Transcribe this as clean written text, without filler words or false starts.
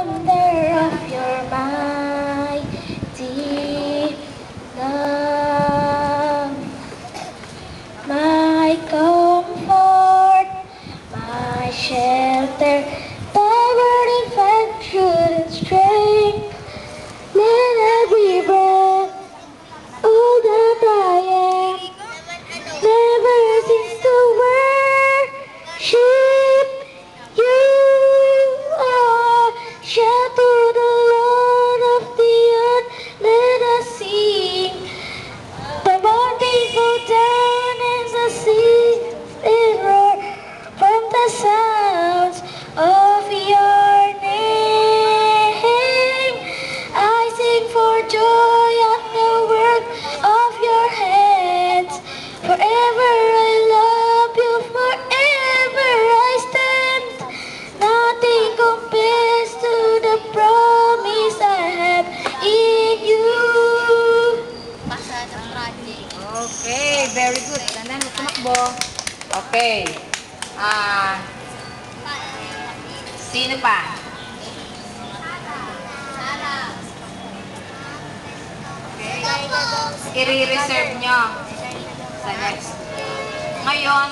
wonder of your mighty love, my comfort, my shelter, tower, refuge, and strength. Let every breath, all that I am, never cease to worship you. Oh, shout to the Lord of the earth, let us sing. The mountains go down and the seas they roar from the sounds of your name. I sing for joy at the work of your hands. Forever I love you, forever I stand. Nothing compares to the promise I have in you. Okay, very good. Tandaan mo tumakbo. Okay. Sino pa? Okay. I-reserve nyo sa next. Ngayon,